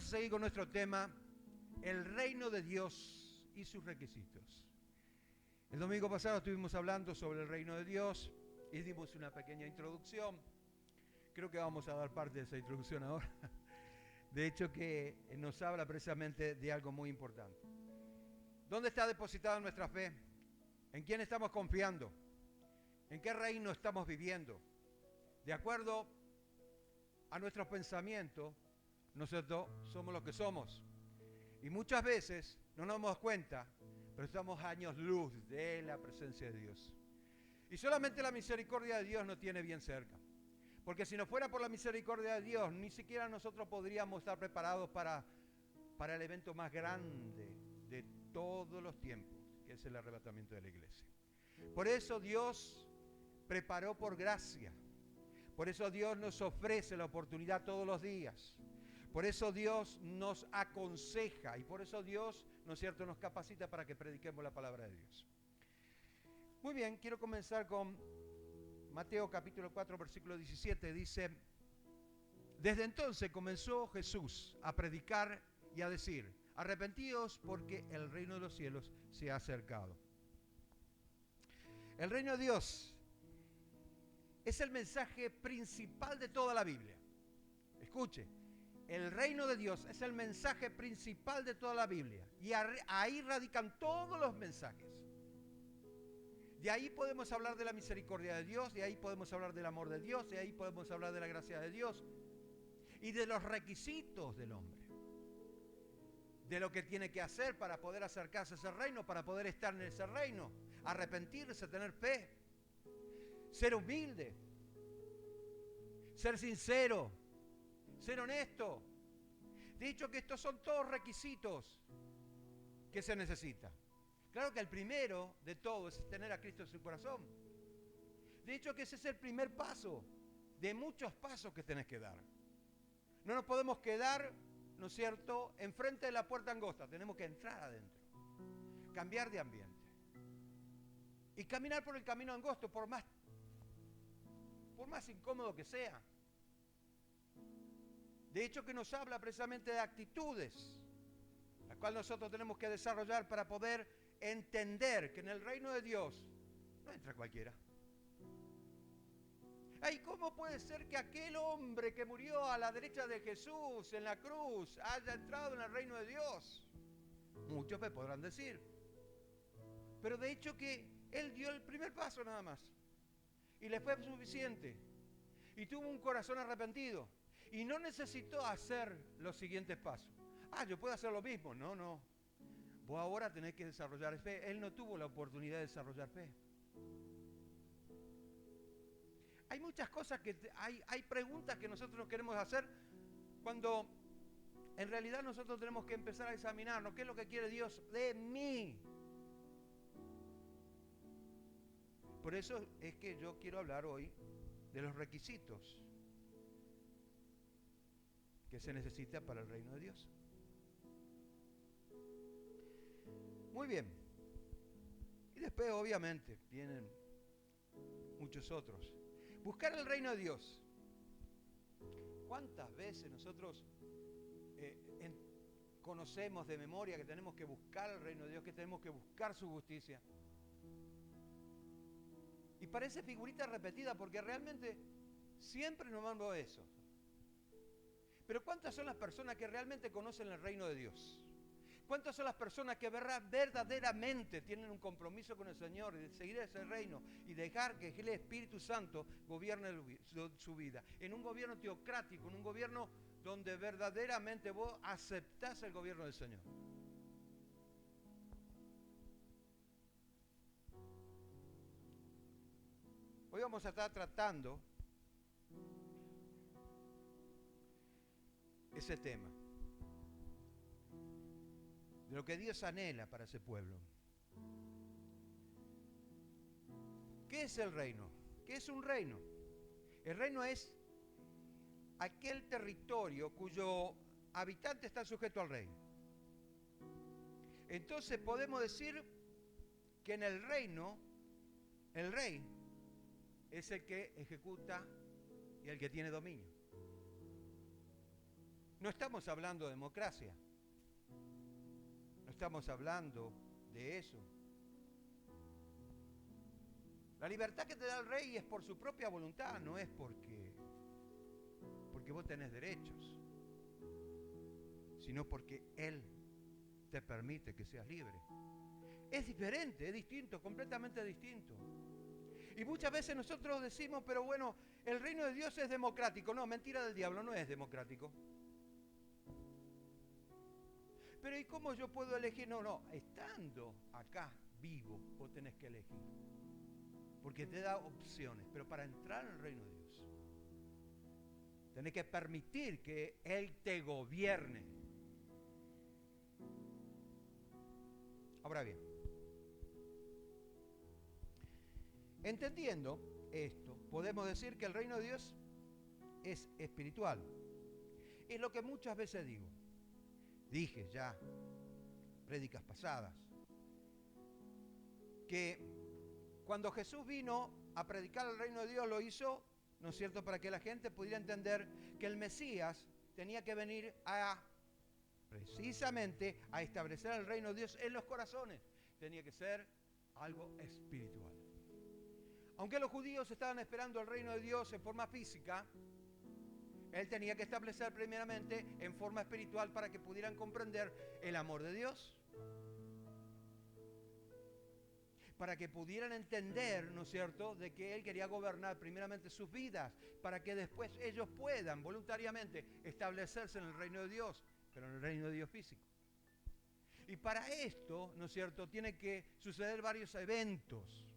vamos a seguir con nuestro tema, el reino de Dios y sus requisitos. El domingo pasado estuvimos hablando sobre el reino de Dios y dimos una pequeña introducción. Creo que vamos a dar parte de esa introducción ahora. De hecho, que nos habla precisamente de algo muy importante. ¿Dónde está depositada nuestra fe? ¿En quién estamos confiando? ¿En qué reino estamos viviendo? De acuerdo a nuestros pensamientos, nosotros somos lo que somos. Y muchas veces no nos damos cuenta, pero estamos años luz de la presencia de Dios. Y solamente la misericordia de Dios nos tiene bien cerca. Porque si no fuera por la misericordia de Dios, ni siquiera nosotros podríamos estar preparados para el evento más grande de todos los tiempos, que es el arrebatamiento de la iglesia. Por eso Dios preparó por gracia. Por eso Dios nos ofrece la oportunidad todos los días. Por eso Dios nos aconseja y por eso Dios, ¿no es cierto?, nos capacita para que prediquemos la palabra de Dios. Muy bien, quiero comenzar con Mateo capítulo 4, versículo 17. Dice, desde entonces comenzó Jesús a predicar y a decir, arrepentíos porque el reino de los cielos se ha acercado. El reino de Dios es el mensaje principal de toda la Biblia. Escuche, el reino de Dios es el mensaje principal de toda la Biblia. Y ahí radican todos los mensajes. De ahí podemos hablar de la misericordia de Dios, de ahí podemos hablar del amor de Dios, de ahí podemos hablar de la gracia de Dios y de los requisitos del hombre. De lo que tiene que hacer para poder acercarse a ese reino, para poder estar en ese reino, arrepentirse, tener fe, ser humilde, ser sincero, ser honesto. Dicho que estos son todos requisitos que se necesitan. Claro que el primero de todo es tener a Cristo en su corazón. De hecho que ese es el primer paso de muchos pasos que tenés que dar. No nos podemos quedar, ¿no es cierto?, enfrente de la puerta angosta. Tenemos que entrar adentro, cambiar de ambiente y caminar por el camino angosto, por más incómodo que sea. De hecho que nos habla precisamente de actitudes, las cuales nosotros tenemos que desarrollar para poder entender que en el reino de Dios no entra cualquiera. Ay, ¿cómo puede ser que aquel hombre que murió a la derecha de Jesús en la cruz haya entrado en el reino de Dios? Muchos me podrán decir. Pero de hecho que él dio el primer paso nada más. Y le fue suficiente. Y tuvo un corazón arrepentido. Y no necesitó hacer los siguientes pasos. Yo puedo hacer lo mismo. No. Vos ahora tenés que desarrollar fe. Él no tuvo la oportunidad de desarrollar fe. Hay muchas cosas hay preguntas que nosotros nos queremos hacer cuando en realidad nosotros tenemos que empezar a examinarnos. ¿Qué es lo que quiere Dios de mí? Por eso es que yo quiero hablar hoy de los requisitos que se necesita para el reino de Dios. Muy bien. Y después, obviamente, vienen muchos otros. Buscar el reino de Dios. ¿Cuántas veces nosotros conocemos de memoria que tenemos que buscar el reino de Dios, que tenemos que buscar su justicia? Y parece figurita repetida porque realmente siempre nos mando eso. Pero ¿cuántas son las personas que realmente conocen el reino de Dios? ¿Cuántas son las personas que verdaderamente tienen un compromiso con el Señor de seguir ese reino y dejar que el Espíritu Santo gobierne su vida? En un gobierno teocrático, en un gobierno donde verdaderamente vos aceptás el gobierno del Señor. Hoy vamos a estar tratando ese tema, de lo que Dios anhela para ese pueblo. ¿Qué es el reino? ¿Qué es un reino? El reino es aquel territorio cuyo habitante está sujeto al rey. Entonces podemos decir que en el reino, el rey es el que ejecuta y el que tiene dominio. No estamos hablando de democracia. No estamos hablando de eso. La libertad que te da el rey es por su propia voluntad, no es porque vos tenés derechos, sino porque Él te permite que seas libre. Es diferente, es distinto, completamente distinto. Y muchas veces nosotros decimos, pero bueno, el reino de Dios es democrático. No, mentira del diablo, no es democrático. Pero ¿y cómo yo puedo elegir? No, estando acá vivo, vos tenés que elegir. Porque te da opciones, pero para entrar en el reino de Dios, tenés que permitir que Él te gobierne. Ahora bien, entendiendo esto, podemos decir que el reino de Dios es espiritual. Es lo que muchas veces digo. Dije ya, prédicas pasadas, que cuando Jesús vino a predicar el reino de Dios lo hizo, ¿no es cierto?, para que la gente pudiera entender que el Mesías tenía que venir precisamente a establecer el reino de Dios en los corazones. Tenía que ser algo espiritual. Aunque los judíos estaban esperando el reino de Dios en forma física, Él tenía que establecer primeramente en forma espiritual para que pudieran comprender el amor de Dios. Para que pudieran entender, ¿no es cierto?, de que Él quería gobernar primeramente sus vidas, para que después ellos puedan voluntariamente establecerse en el reino de Dios, pero en el reino de Dios físico. Y para esto, ¿no es cierto?, tiene que suceder varios eventos,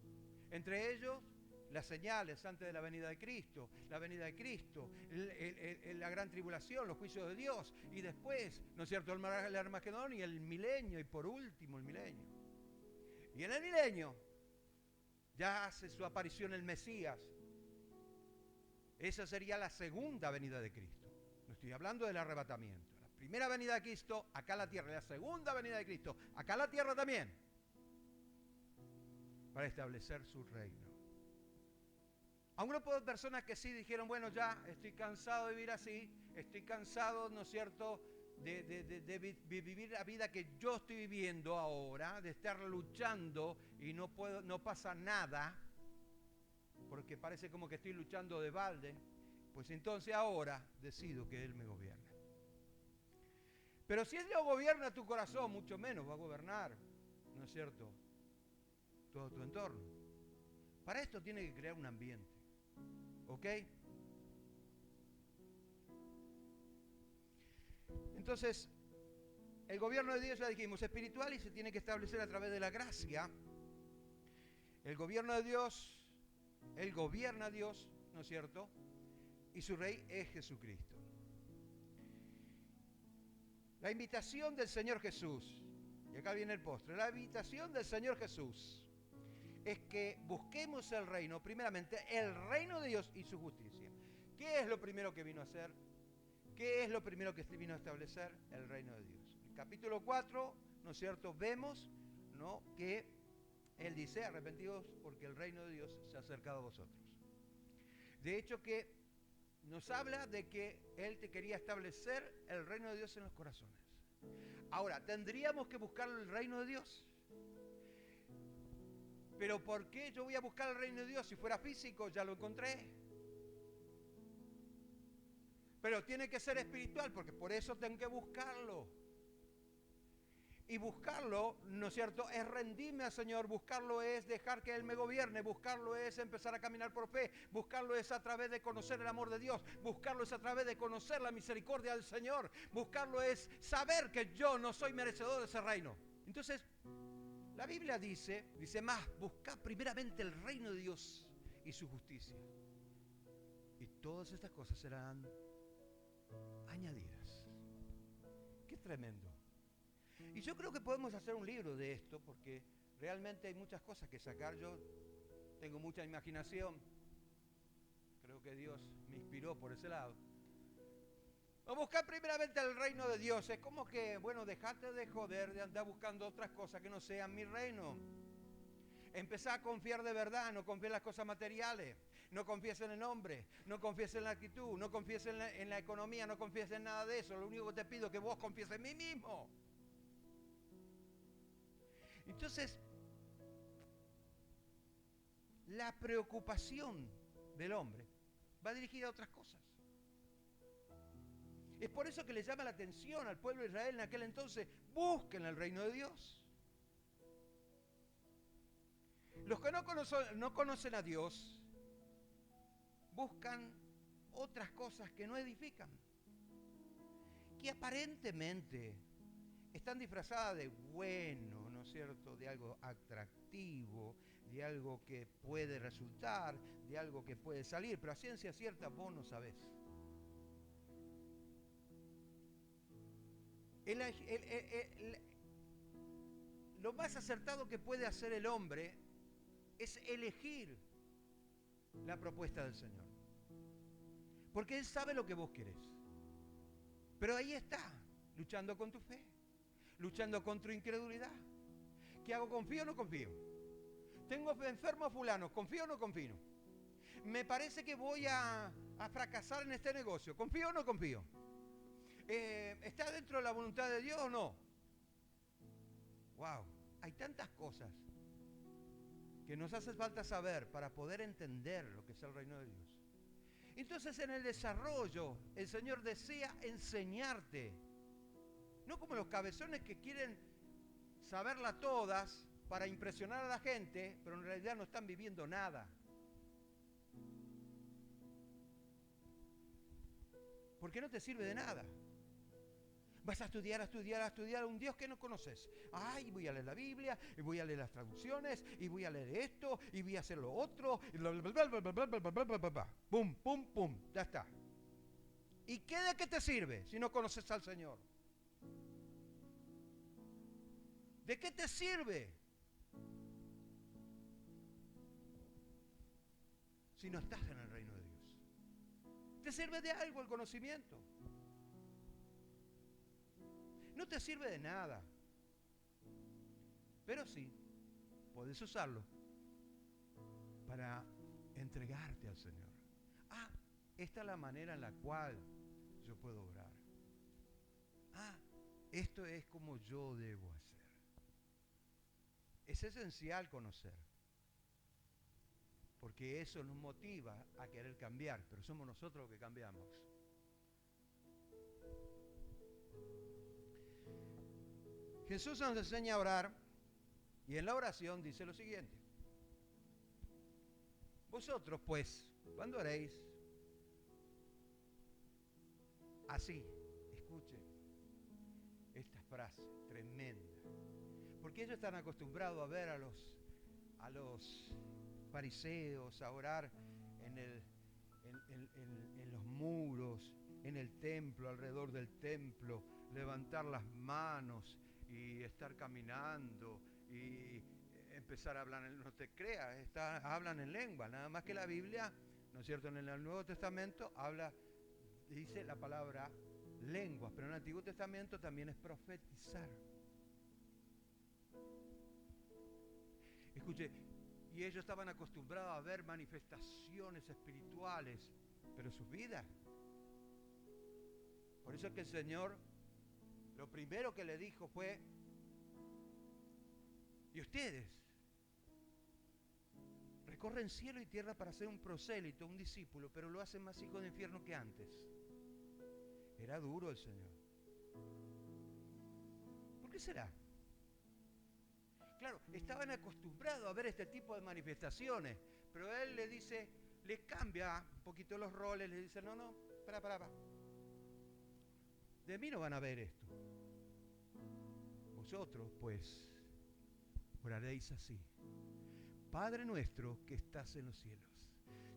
entre ellos las señales antes de la venida de Cristo, la gran tribulación, los juicios de Dios, y después, ¿no es cierto?, el Armagedón y el milenio, y por último el milenio. Y en el milenio ya hace su aparición el Mesías. Esa sería la segunda venida de Cristo. No estoy hablando del arrebatamiento. La primera venida de Cristo, acá en la tierra. La segunda venida de Cristo, acá en la tierra también. Para establecer su reino. A un grupo de personas que sí dijeron, bueno, ya estoy cansado de vivir así, estoy cansado, ¿no es cierto?, de vivir la vida que yo estoy viviendo ahora, de estar luchando y no pasa nada, porque parece como que estoy luchando de balde, pues entonces ahora decido que Él me gobierne. Pero si Él no gobierna tu corazón, mucho menos va a gobernar, ¿no es cierto?, todo tu entorno. Para esto tiene que crear un ambiente, ¿ok? Entonces, el gobierno de Dios, ya dijimos, es espiritual y se tiene que establecer a través de la gracia. El gobierno de Dios, Él gobierna a Dios, ¿no es cierto?, y su rey es Jesucristo. La invitación del Señor Jesús, y acá viene el postre, la invitación del Señor Jesús es que busquemos el reino, primeramente el reino de Dios y su justicia. ¿Qué es lo primero que vino a hacer? ¿Qué es lo primero que vino a establecer? El reino de Dios. En el capítulo 4, ¿no es cierto?, vemos, ¿no?, que Él dice, arrepentidos porque el reino de Dios se ha acercado a vosotros. De hecho que nos habla de que Él te quería establecer el reino de Dios en los corazones. Ahora, ¿tendríamos que buscar el reino de Dios? ¿Pero por qué yo voy a buscar el reino de Dios? Si fuera físico, ya lo encontré. Pero tiene que ser espiritual, porque por eso tengo que buscarlo. Y buscarlo, ¿no es cierto?, es rendirme al Señor, buscarlo es dejar que Él me gobierne, buscarlo es empezar a caminar por fe, buscarlo es a través de conocer el amor de Dios, buscarlo es a través de conocer la misericordia del Señor, buscarlo es saber que yo no soy merecedor de ese reino. Entonces, la Biblia dice más, buscad primeramente el reino de Dios y su justicia. Y todas estas cosas serán añadidas. Qué tremendo. Y yo creo que podemos hacer un libro de esto, porque realmente hay muchas cosas que sacar. Yo tengo mucha imaginación. Creo que Dios me inspiró por ese lado. A buscar primeramente el reino de Dios. Es como que, bueno, dejate de joder, de andar buscando otras cosas que no sean mi reino. Empezá a confiar de verdad, no confiar en las cosas materiales. No confíes en el hombre, no confíes en la actitud, no confíes en la economía, no confíes en nada de eso. Lo único que te pido es que vos confíes en mí mismo. Entonces, la preocupación del hombre va dirigida a otras cosas. Es por eso que le llama la atención al pueblo de Israel en aquel entonces: busquen el reino de Dios. Los que no conocen a Dios buscan otras cosas que no edifican, que aparentemente están disfrazadas de bueno, ¿no es cierto?, de algo atractivo, de algo que puede resultar, de algo que puede salir, pero a ciencia cierta vos no sabés. Lo más acertado que puede hacer el hombre es elegir la propuesta del Señor, porque Él sabe lo que vos querés. Pero ahí está, luchando con tu fe, luchando con tu incredulidad. ¿Qué hago? ¿Confío o no confío? Tengo enfermo a fulano, ¿confío o no confío? Me parece que voy a fracasar en este negocio, ¿confío o no confío? ¿Está dentro de la voluntad de Dios o no? Wow, hay tantas cosas que nos hace falta saber para poder entender lo que es el reino de Dios. Entonces, en el desarrollo, el Señor desea enseñarte, no como los cabezones que quieren saberla todas para impresionar a la gente, pero en realidad no están viviendo nada. Porque no te sirve de nada. Vas a estudiar un Dios que no conoces. Ay, voy a leer la Biblia, y voy a leer las traducciones, y voy a leer esto, y voy a hacer lo otro, y pum, pum, pum, ya está. ¿Y qué de qué te sirve si no conoces al Señor? ¿De qué te sirve si no estás en el reino de Dios? ¿Te sirve de algo el conocimiento? No te sirve de nada. Pero sí, puedes usarlo para entregarte al Señor. Ah, esta es la manera en la cual yo puedo orar. Ah, esto es como yo debo hacer. Es esencial conocer, porque eso nos motiva a querer cambiar, pero somos nosotros los que cambiamos. Jesús nos enseña a orar y en la oración dice lo siguiente: vosotros pues, cuando oréis, así, escuchen esta frase tremenda, porque ellos están acostumbrados a ver a los fariseos a orar en los muros, en el templo, alrededor del templo, levantar las manos y estar caminando y empezar a hablar. No te creas, hablan en lengua, nada más que la Biblia, ¿no es cierto?, en el Nuevo Testamento dice la palabra lenguas, pero en el Antiguo Testamento también es profetizar. Escuche, y ellos estaban acostumbrados a ver manifestaciones espirituales, pero sus vidas. Por eso es que el Señor, lo primero que le dijo fue: y ustedes recorren cielo y tierra para ser un prosélito, un discípulo, pero lo hacen más hijo de infierno que antes. Era duro el Señor. ¿Por qué será? Claro, estaban acostumbrados a ver este tipo de manifestaciones, pero Él le dice, les cambia un poquito los roles, le dice: no, para. De mí no van a ver esto. Vosotros, pues, oraréis así: Padre nuestro que estás en los cielos,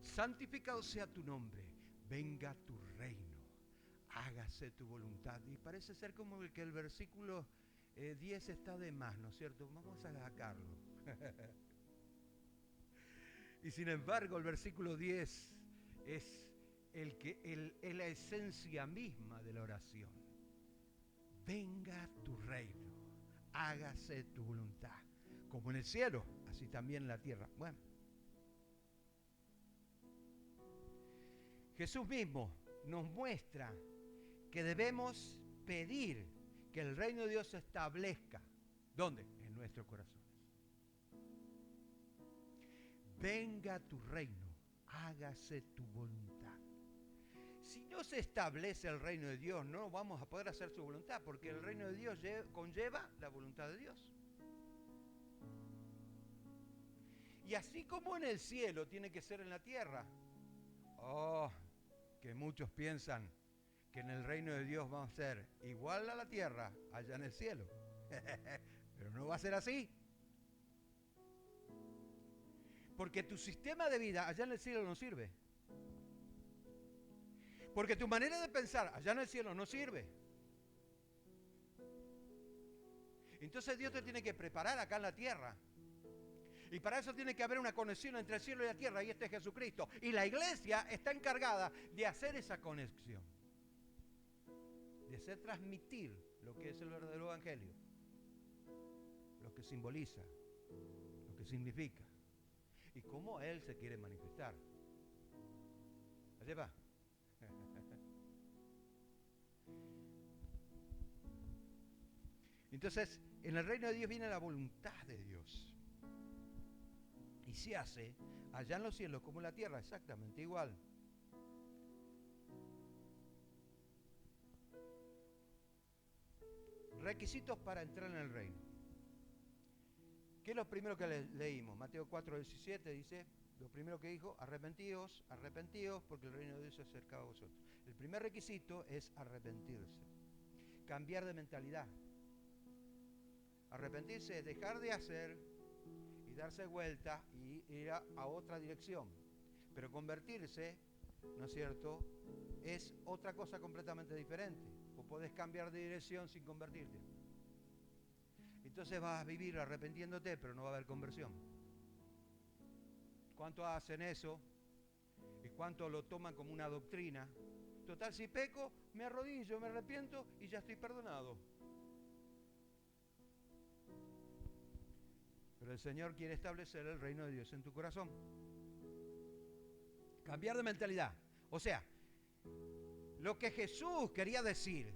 santificado sea tu nombre, venga tu reino, hágase tu voluntad. Y parece ser como que el versículo 10 está de más, ¿no es cierto? Vamos a sacarlo. Y sin embargo, el versículo 10 es es la esencia misma de la oración. Venga tu reino, hágase tu voluntad, como en el cielo, así también en la tierra. Bueno, Jesús mismo nos muestra que debemos pedir que el reino de Dios se establezca. ¿Dónde? En nuestros corazones. Venga tu reino, hágase tu voluntad. Si no se establece el reino de Dios, no vamos a poder hacer su voluntad, porque el reino de Dios conlleva la voluntad de Dios. Y así como en el cielo tiene que ser en la tierra. Oh, que muchos piensan que en el reino de Dios va a ser igual a la tierra allá en el cielo. Pero no va a ser así. Porque tu sistema de vida allá en el cielo no sirve. Porque tu manera de pensar allá en el cielo no sirve. Entonces Dios te tiene que preparar acá en la tierra. Y para eso tiene que haber una conexión entre el cielo y la tierra, y este es Jesucristo. Y la iglesia está encargada de hacer esa conexión. De hacer transmitir lo que es el verdadero evangelio. Lo que simboliza. Lo que significa. Y cómo Él se quiere manifestar. Allí va. Entonces, en el reino de Dios viene la voluntad de Dios. Y se hace allá en los cielos como en la tierra, exactamente igual. Requisitos para entrar en el reino. ¿Qué es lo primero que leímos? Mateo 4:17 dice, lo primero que dijo, arrepentíos, arrepentíos, porque el reino de Dios se acerca a vosotros. El primer requisito es arrepentirse, cambiar de mentalidad. Arrepentirse es dejar de hacer y darse vuelta y ir a otra dirección. Pero convertirse, ¿no es cierto?, es otra cosa completamente diferente. O podés cambiar de dirección sin convertirte. Entonces vas a vivir arrepintiéndote, pero no va a haber conversión. ¿Cuántos hacen eso? ¿Y cuántos lo toman como una doctrina? Total, si peco, me arrodillo, me arrepiento y ya estoy perdonado. Pero el Señor quiere establecer el reino de Dios en tu corazón. Cambiar de mentalidad. O sea, lo que Jesús quería decir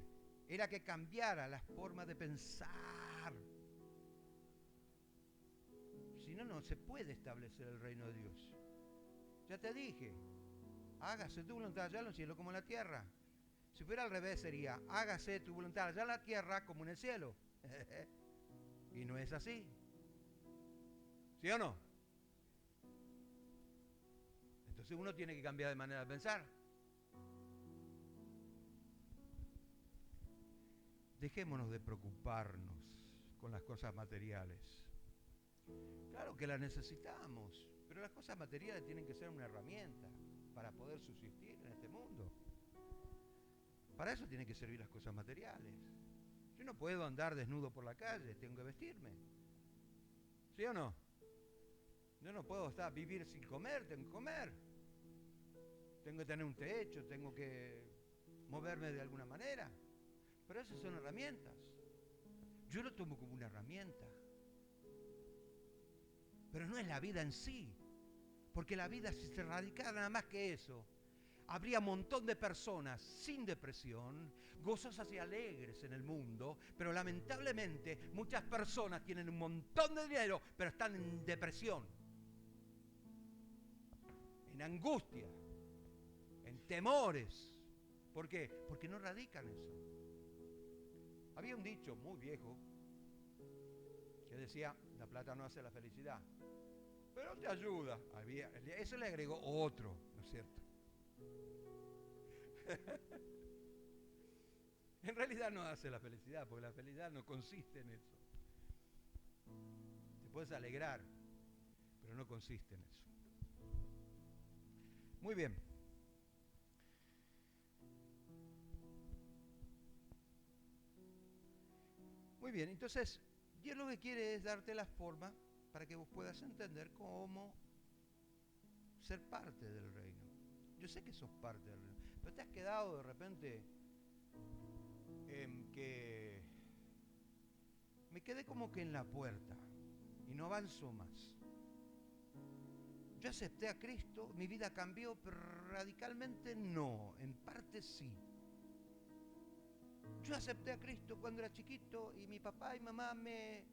era que cambiara la forma de pensar. Si no, no se puede establecer el reino de Dios. Ya te dije, hágase tu voluntad allá en el cielo como en la tierra. Si fuera al revés sería, hágase tu voluntad allá en la tierra como en el cielo. Y no es así. ¿Sí o no? Entonces uno tiene que cambiar de manera de pensar. Dejémonos de preocuparnos con las cosas materiales. Claro que las necesitamos, pero las cosas materiales tienen que ser una herramienta para poder subsistir en este mundo. Para eso tienen que servir las cosas materiales. Yo no puedo andar desnudo por la calle, tengo que vestirme. ¿Sí o no? Yo no puedo vivir sin comer, tengo que comer. Tengo que tener un techo, tengo que moverme de alguna manera. Pero esas son herramientas. Yo lo tomo como una herramienta. Pero no es la vida en sí. Porque la vida, si se radicara nada más que eso, habría un montón de personas sin depresión, gozosas y alegres en el mundo, pero lamentablemente muchas personas tienen un montón de dinero, pero están en depresión, en angustia, en temores. ¿Por qué? Porque no radican eso. Había un dicho muy viejo que decía, la plata no hace la felicidad, pero te ayuda. Eso le agregó otro, ¿no es cierto? En realidad no hace la felicidad, porque la felicidad no consiste en eso. Te puedes alegrar, pero no consiste en eso. Muy bien. Muy bien, entonces Dios lo que quiere es darte la forma para que vos puedas entender cómo ser parte del reino. Yo sé que sos parte del reino, pero te has quedado de repente en que me quedé como que en la puerta y no avanzo más. Yo acepté a Cristo, mi vida cambió, pero radicalmente no, en parte sí. Yo acepté a Cristo cuando era chiquito y mi papá y mamá me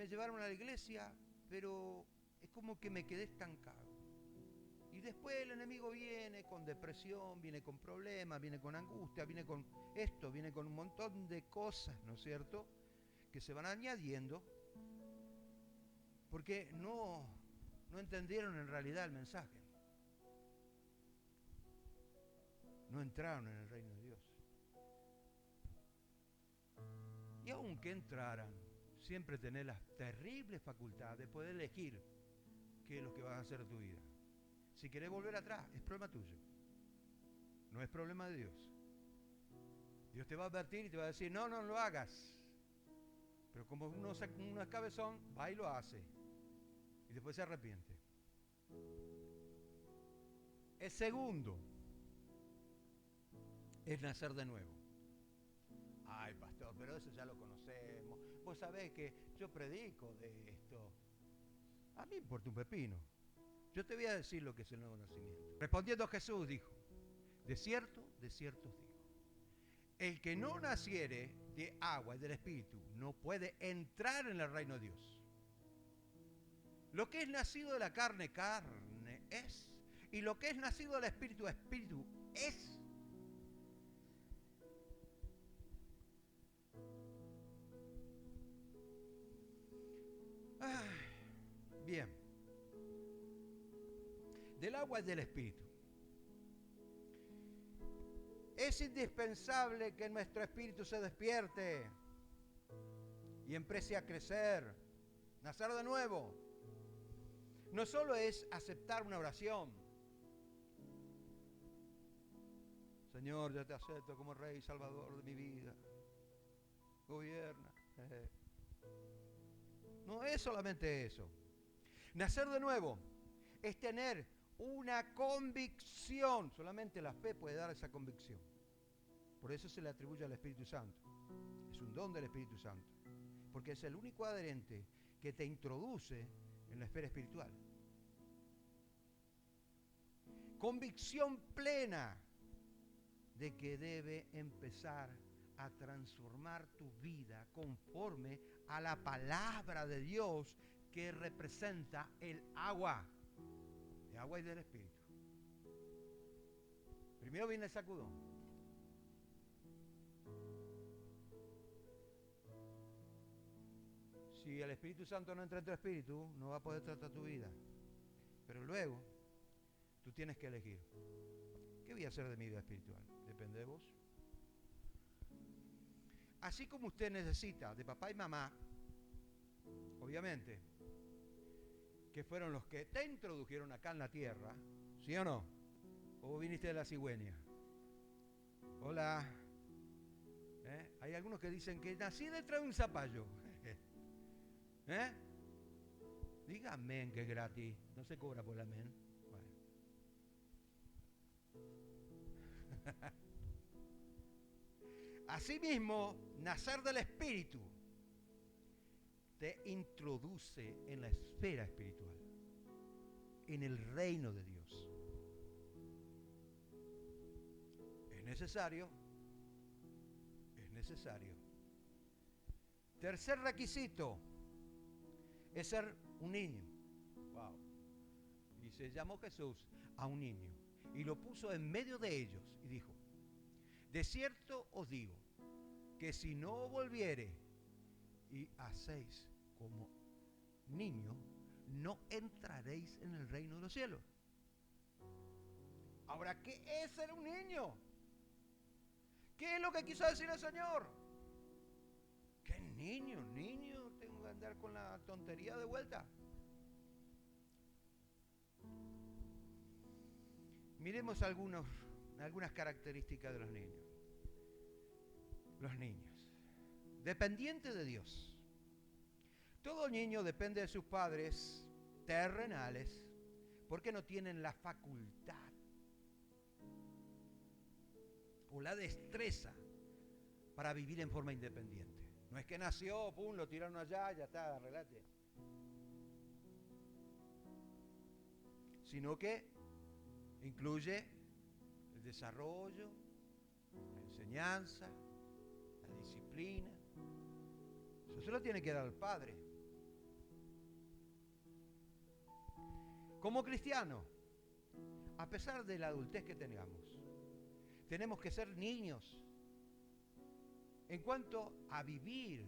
llevaron a la iglesia, pero es como que me quedé estancado. Y después el enemigo viene con depresión, viene con problemas, viene con angustia, viene con esto, viene con un montón de cosas, ¿no es cierto?, que se van añadiendo porque no entendieron en realidad el mensaje. No entraron en el reino de Dios. Y aunque entraran, siempre tenés la terrible facultad de poder elegir qué es lo que vas a hacer de tu vida. Si querés volver atrás, es problema tuyo. No es problema de Dios. Dios te va a advertir y te va a decir, no lo hagas. Pero como uno es cabezón, va y lo hace. Y después se arrepiente. El segundo es nacer de nuevo. Ay, pastor, pero eso ya lo conocemos. Vos sabés que yo predico de esto. A mí me importa un pepino. Yo te voy a decir lo que es el nuevo nacimiento. Respondiendo a Jesús dijo, de cierto os digo, el que no naciere de agua y del Espíritu no puede entrar en el reino de Dios. Lo que es nacido de la carne, carne es. Y lo que es nacido del Espíritu, Espíritu es. Bien. Del agua y del Espíritu. Es indispensable que nuestro espíritu se despierte y empiece a crecer, nacer de nuevo. No solo es aceptar una oración. Señor, yo te acepto como Rey y Salvador de mi vida. Gobierna. No es solamente eso. Nacer de nuevo es tener una convicción. Solamente la fe puede dar esa convicción. Por eso se le atribuye al Espíritu Santo. Es un don del Espíritu Santo. Porque es el único adherente que te introduce en la esfera espiritual. Convicción plena de que debe empezar a transformar tu vida conforme a la palabra de Dios que representa el agua. El agua y del Espíritu. Primero viene el sacudón. Si el Espíritu Santo no entra en tu espíritu, no va a poder tratar tu vida. Pero luego, tú tienes que elegir. ¿Qué voy a hacer de mi vida espiritual? Depende de vos. Así como usted necesita de papá y mamá, obviamente, que fueron los que te introdujeron acá en la tierra, ¿sí o no? ¿O vos viniste de la cigüeña? Hola. Hay algunos que dicen que nací detrás de un zapallo. Diga amén, que es gratis. No se cobra por el amén. Bueno. Asimismo, nacer del Espíritu te introduce en la esfera espiritual, en el reino de Dios. Es necesario. Tercer requisito es ser un niño. Wow. Y se llamó Jesús a un niño y lo puso en medio de ellos y dijo, de cierto os digo que si no volviere y hacéis como niño, no entraréis en el reino de los cielos. Ahora, ¿qué es ser un niño? ¿Qué es lo que quiso decir el Señor? ¿Qué niño? Tengo que andar con la tontería de vuelta. Miremos algunas características de los niños. Los niños, dependientes de Dios. Todo niño depende de sus padres terrenales porque no tienen la facultad o la destreza para vivir en forma independiente. No es que nació, pum, lo tiraron allá, ya está, arreglate. sino que incluye el desarrollo, la enseñanza, la disciplina. Eso se lo tiene que dar el Padre. Como cristiano, a pesar de la adultez que tengamos, tenemos que ser niños en cuanto a vivir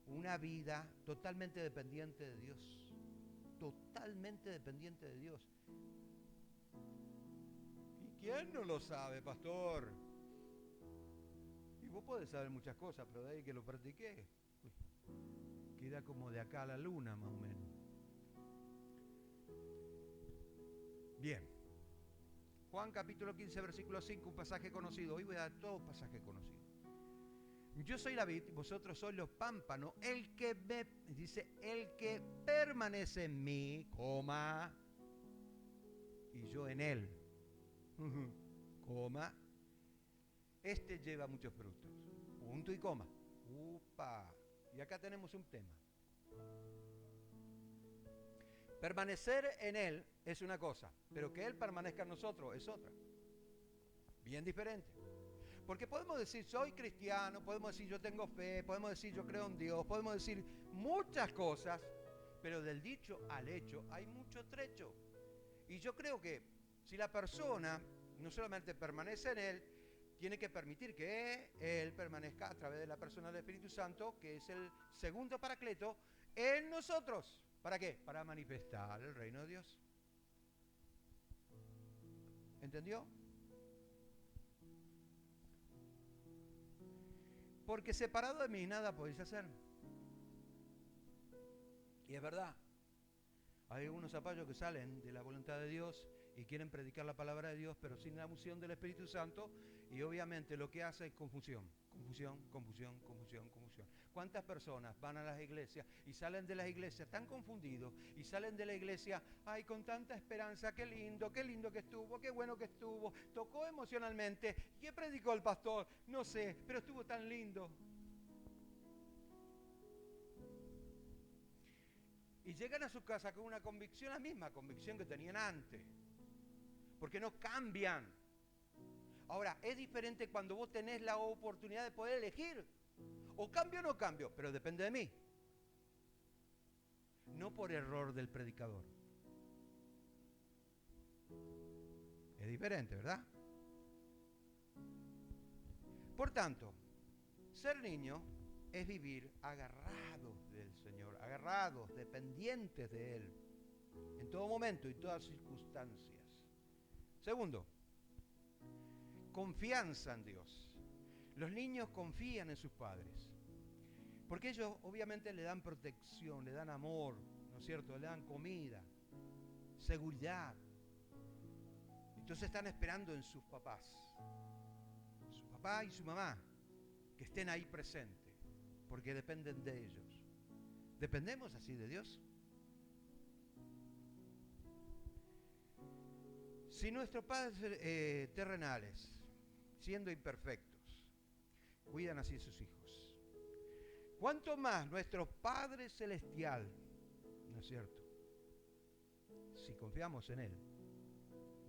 una vida totalmente dependiente de Dios. Totalmente dependiente de Dios. ¿Y quién no lo sabe, pastor? Y vos podés saber muchas cosas, pero de ahí que lo practiqué, queda como de acá a la luna, más o menos. Bien. Juan capítulo 15, versículo 5, un pasaje conocido. Hoy voy a dar todos pasajes conocidos. Yo soy la vid, vosotros sois los pámpanos. El que permanece en mí, coma, y yo en él, coma, este lleva muchos frutos. Punto y coma. Upa. Y acá tenemos un tema. Permanecer en él es una cosa, pero que él permanezca en nosotros es otra. Bien diferente. Porque podemos decir, soy cristiano, podemos decir, yo tengo fe, podemos decir, yo creo en Dios, podemos decir muchas cosas, pero del dicho al hecho hay mucho trecho. Y yo creo que si la persona no solamente permanece en él, tiene que permitir que él permanezca a través de la persona del Espíritu Santo, que es el segundo paracleto, en nosotros. ¿Para qué? Para manifestar el reino de Dios. ¿Entendió? Porque separado de mí nada podéis hacer. Y es verdad. Hay algunos zapallos que salen de la voluntad de Dios y quieren predicar la palabra de Dios, pero sin la unción del Espíritu Santo, y obviamente lo que hace es confusión. Confusión, confusión, confusión, confusión. ¿Cuántas personas van a las iglesias y salen de las iglesias tan confundidos y salen de la iglesia, ay, con tanta esperanza, qué lindo que estuvo, qué bueno que estuvo, tocó emocionalmente, ¿qué predicó el pastor? No sé, pero estuvo tan lindo. Y llegan a su casa con una convicción, la misma convicción que tenían antes, porque no cambian. Ahora, es diferente cuando vos tenés la oportunidad de poder elegir. O cambio o no cambio, pero depende de mí. No por error del predicador. Es diferente, ¿verdad? Por tanto, ser niño es vivir agarrados del Señor, agarrados, dependientes de Él, en todo momento y todas circunstancias. Segundo, confianza en Dios. Los niños confían en sus padres, porque ellos obviamente le dan protección, le dan amor, ¿no es cierto? Le dan comida, seguridad. Entonces están esperando en sus papás, su papá y su mamá, que estén ahí presentes, porque dependen de ellos. ¿Dependemos así de Dios? Si nuestros padres terrenales, siendo imperfectos, cuidan así a sus hijos, ¿cuánto más nuestro Padre Celestial, ¿no es cierto? Si confiamos en Él,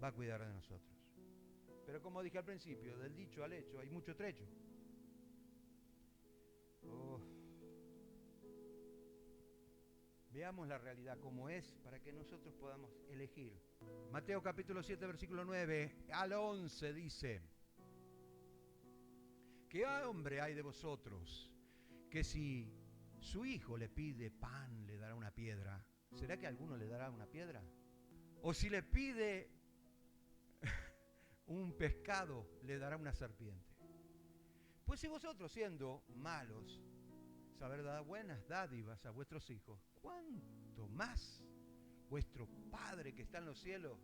va a cuidar de nosotros. Pero como dije al principio, del dicho al hecho hay mucho trecho. Veamos la realidad como es para que nosotros podamos elegir. Mateo capítulo 7, versículo 9 al 11 dice: ¿qué hombre hay de vosotros que si su hijo le pide pan le dará una piedra? ¿Será que alguno le dará una piedra? ¿O si le pide un pescado le dará una serpiente? Pues si vosotros, siendo malos, saber dar buenas dádivas a vuestros hijos, ¿cuánto más vuestro Padre que está en los cielos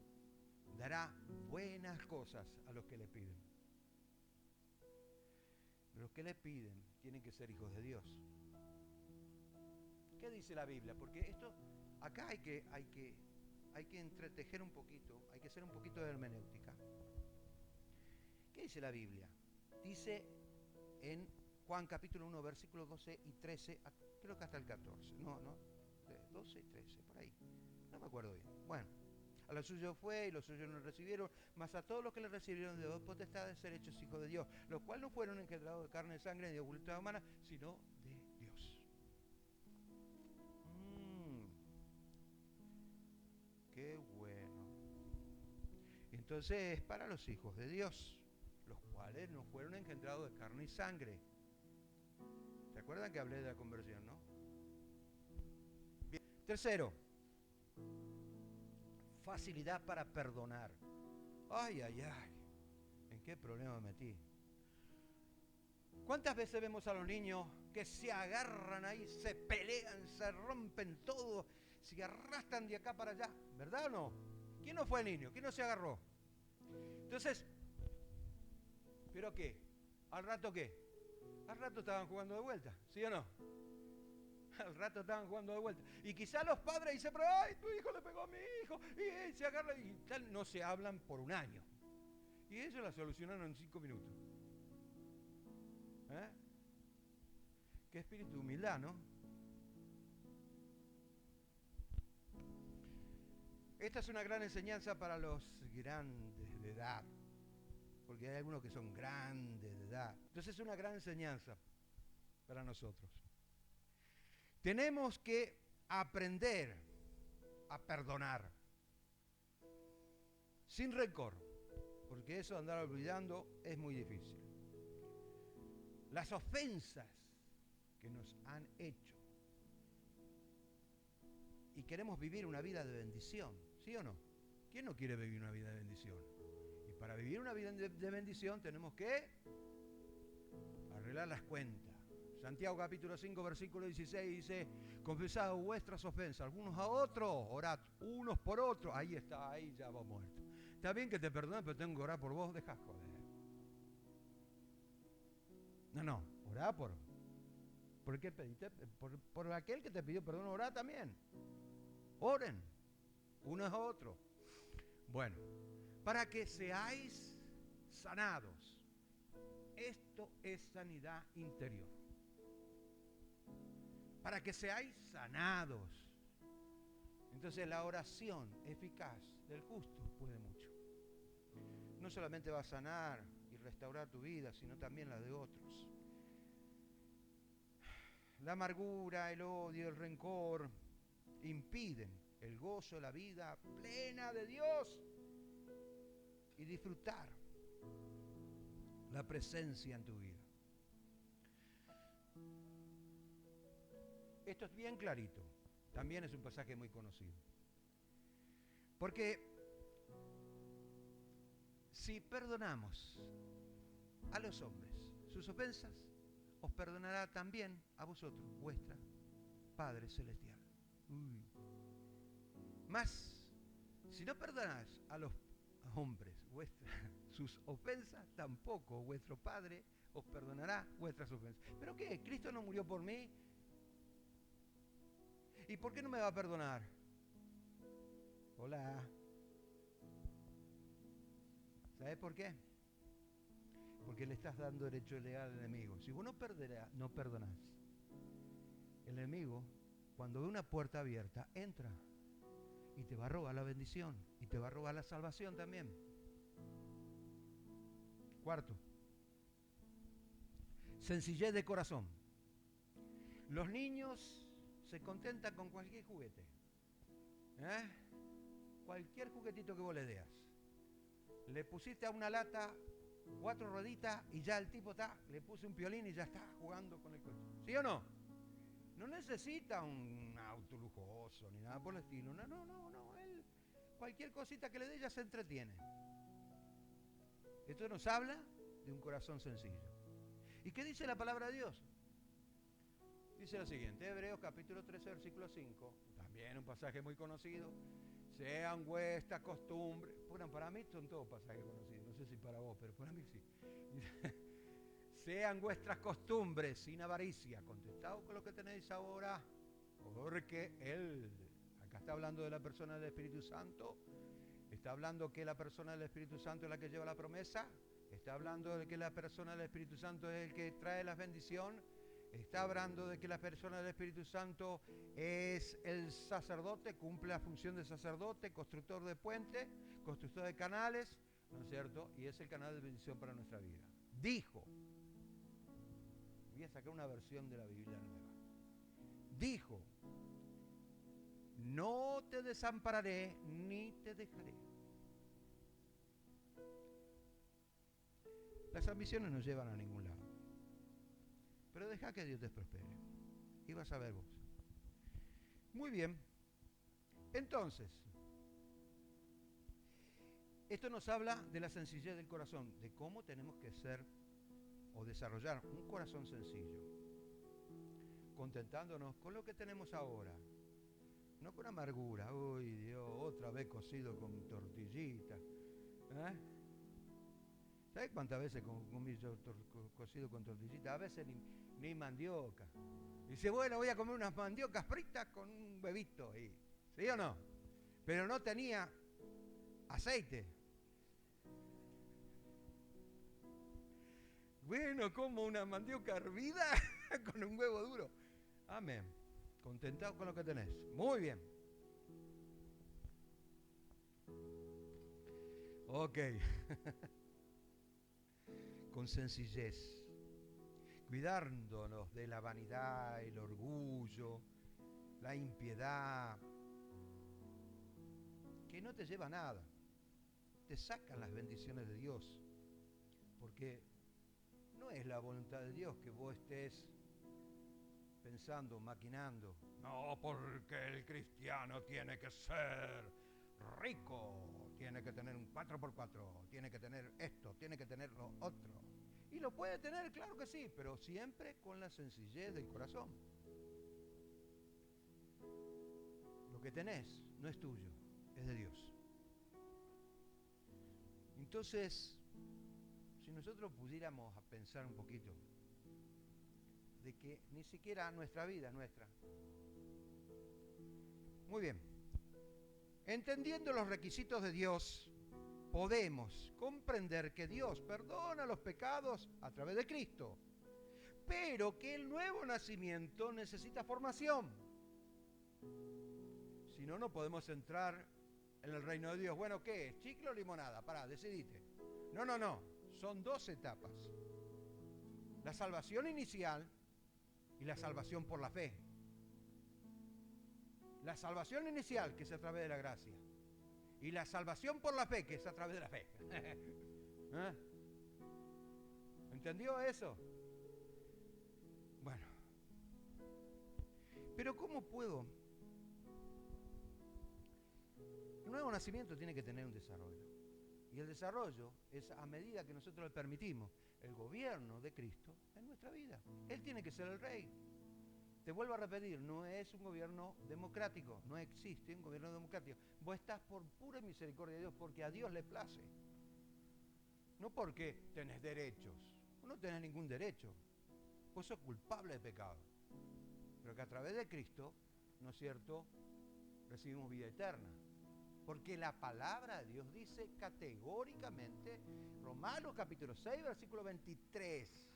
dará buenas cosas a los que le piden? Los que le piden tienen que ser hijos de Dios. ¿Qué dice la Biblia? Porque esto, acá hay que entretejer un poquito, hay que hacer un poquito de hermenéutica. ¿Qué dice la Biblia? Dice en Juan capítulo 1, versículos 12 y 13, creo que hasta el 14. No, 12 y 13, por ahí. No me acuerdo bien. Bueno, A los suyos fue y los suyos no recibieron, mas a todos los que le recibieron dio potestad de ser hechos hijos de Dios, los cuales no fueron engendrados de carne y sangre ni de voluntad humana, sino de Dios. Qué bueno. Entonces es para los hijos de Dios, los cuales no fueron engendrados de carne y sangre. ¿Se acuerdan que hablé de la conversión, no? Bien. Tercero, facilidad para perdonar. Ay, ay, ay, ¿en qué problema me metí? ¿Cuántas veces vemos a los niños que se agarran ahí, se pelean, se rompen todo, se arrastran de acá para allá? ¿Verdad o no? ¿Quién no fue el niño? ¿Quién no se agarró? Entonces, ¿pero qué? ¿Al rato qué? Al rato estaban jugando de vuelta, ¿sí o no? Al rato estaban jugando de vuelta. Y quizá los padres dicen, pero ay, tu hijo le pegó a mi hijo, y se agarra y tal, no se hablan por un año. Y ellos la solucionaron en 5 minutos. ¿Eh? Qué espíritu de humildad, ¿no? Esta es una gran enseñanza para los grandes de edad, porque hay algunos que son grandes de edad. Entonces es una gran enseñanza para nosotros. Tenemos que aprender a perdonar sin rencor, porque eso de andar olvidando es muy difícil. Las ofensas que nos han hecho y queremos vivir una vida de bendición, ¿sí o no? ¿Quién no quiere vivir una vida de bendición? Y para vivir una vida de bendición tenemos que arreglar las cuentas. Santiago capítulo 5 versículo 16 dice, confesad vuestras ofensas, algunos a otros, orad unos por otros. Ahí está, ahí ya vos muerto. Está bien que te perdonen, pero tengo que orar por vos, dejá joder. No, orá por qué pediste, por aquel que te pidió perdón, orá también. Oren, unos a otros. Bueno, para que seáis sanados. Esto es sanidad interior. Para que seáis sanados. Entonces la oración eficaz del justo puede mucho. No solamente va a sanar y restaurar tu vida, sino también la de otros. La amargura, el odio, el rencor impiden el gozo, la vida plena de Dios y disfrutar la presencia en tu vida. Esto es bien clarito. También es un pasaje muy conocido. Porque si perdonamos a los hombres sus ofensas, os perdonará también a vosotros, vuestra Padre Celestial. Mas, si no perdonás a los hombres sus ofensas, tampoco vuestro Padre os perdonará vuestras ofensas. ¿Pero qué? ¿Cristo no murió por mí? ¿Y por qué no me va a perdonar? Hola. ¿Sabes por qué? Porque le estás dando derecho legal al enemigo. Si vos no perdonás, el enemigo, cuando ve una puerta abierta, entra y te va a robar la bendición y te va a robar la salvación también. Cuarto, sencillez de corazón. Los niños se contentan con cualquier juguete. Cualquier juguetito que vos le des. Le pusiste a una lata 4 rueditas y ya el tipo le puse un piolín y ya está jugando con el coche. ¿Sí o no? No necesita un auto lujoso ni nada por el estilo. No. Él, cualquier cosita que le dé ya se entretiene. Esto nos habla de un corazón sencillo. ¿Y qué dice la palabra de Dios? Dice lo siguiente, Hebreos capítulo 13, versículo 5, también un pasaje muy conocido. Sean vuestras costumbres. Bueno, para mí son todos pasajes conocidos, no sé si para vos, pero para mí sí. Sean vuestras costumbres sin avaricia, contestaos con lo que tenéis ahora, porque Él, acá está hablando de la persona del Espíritu Santo, está hablando que la persona del Espíritu Santo es la que lleva la promesa, está hablando de que la persona del Espíritu Santo es el que trae la bendición, Está hablando de que la persona del Espíritu Santo es el sacerdote, cumple la función de sacerdote, constructor de puentes, constructor de canales, ¿no es cierto? Y es el canal de bendición para nuestra vida. Dijo, voy a sacar una versión de la Biblia nueva. Dijo, no te desampararé ni te dejaré. Las ambiciones no llevan a ningún lado. Pero deja que Dios te prospere. Y vas a ver vos. Muy bien. Entonces, esto nos habla de la sencillez del corazón, de cómo tenemos que ser o desarrollar un corazón sencillo, contentándonos con lo que tenemos ahora, no con amargura. Uy, Dios, otra vez cocido con tortillita. ¿Sabes cuántas veces comí yo cocido con tortillita? A veces ni mandioca. Dice, bueno, voy a comer unas mandiocas fritas con un huevito ahí. ¿Sí o no? Pero no tenía aceite. Bueno, como una mandioca hervida con un huevo duro. Amén. Contentado con lo que tenés. Muy bien. Ok. Con sencillez. Cuidándonos de la vanidad, el orgullo, la impiedad, que no te lleva a nada. Te sacan las bendiciones de Dios. Porque no es la voluntad de Dios que vos estés pensando, maquinando. No, porque el cristiano tiene que ser rico, tiene que tener un 4x4, tiene que tener esto, tiene que tener lo otro. Y lo puede tener, claro que sí, pero siempre con la sencillez del corazón. Lo que tenés no es tuyo, es de Dios. Entonces, si nosotros pudiéramos pensar un poquito de que ni siquiera nuestra vida es nuestra. Muy bien. Entendiendo los requisitos de Dios, podemos comprender que Dios perdona los pecados a través de Cristo, pero que el nuevo nacimiento necesita formación. Si no, no podemos entrar en el reino de Dios. Bueno, ¿qué es? ¿Chicle o limonada? Pará, decidite. No. Son dos etapas. La salvación inicial y la salvación por la fe. La salvación inicial, que es a través de la gracia. Y la salvación por la fe, que es a través de la fe. ¿Entendió eso? Bueno. Pero ¿cómo puedo? El nuevo nacimiento tiene que tener un desarrollo. Y el desarrollo es a medida que nosotros le permitimos el gobierno de Cristo en nuestra vida. Él tiene que ser el rey. Te vuelvo a repetir, no es un gobierno democrático, no existe un gobierno democrático. Vos estás por pura misericordia de Dios, porque a Dios le place. No porque tenés derechos, vos no tenés ningún derecho. Vos sos culpable de pecado. Pero que a través de Cristo, ¿no es cierto?, recibimos vida eterna. Porque la palabra de Dios dice categóricamente, Romanos capítulo 6, versículo 23,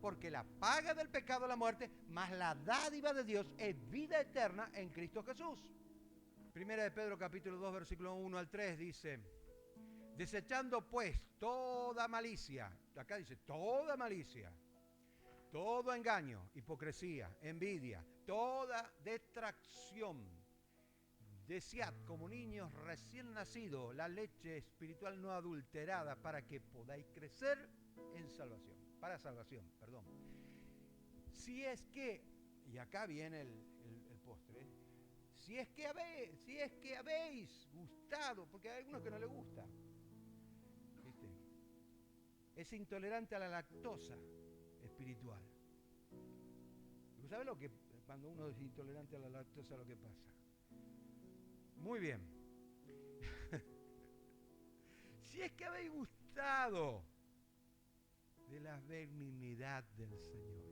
porque la paga del pecado es la muerte, mas la dádiva de Dios es vida eterna en Cristo Jesús. Primera de Pedro capítulo 2, versículo 1 al 3 dice, desechando pues toda malicia, acá dice toda malicia, todo engaño, hipocresía, envidia, toda detracción. Desead como niños recién nacidos la leche espiritual no adulterada para que podáis crecer en salvación, para salvación, perdón. Si es que, y acá viene el postre, si es que habéis gustado, porque hay algunos que no les gusta, ¿viste? Es intolerante a la lactosa espiritual. ¿Sabes lo que cuando uno es intolerante a la lactosa lo que pasa? Muy bien. Si es que habéis gustado de la benignidad del Señor.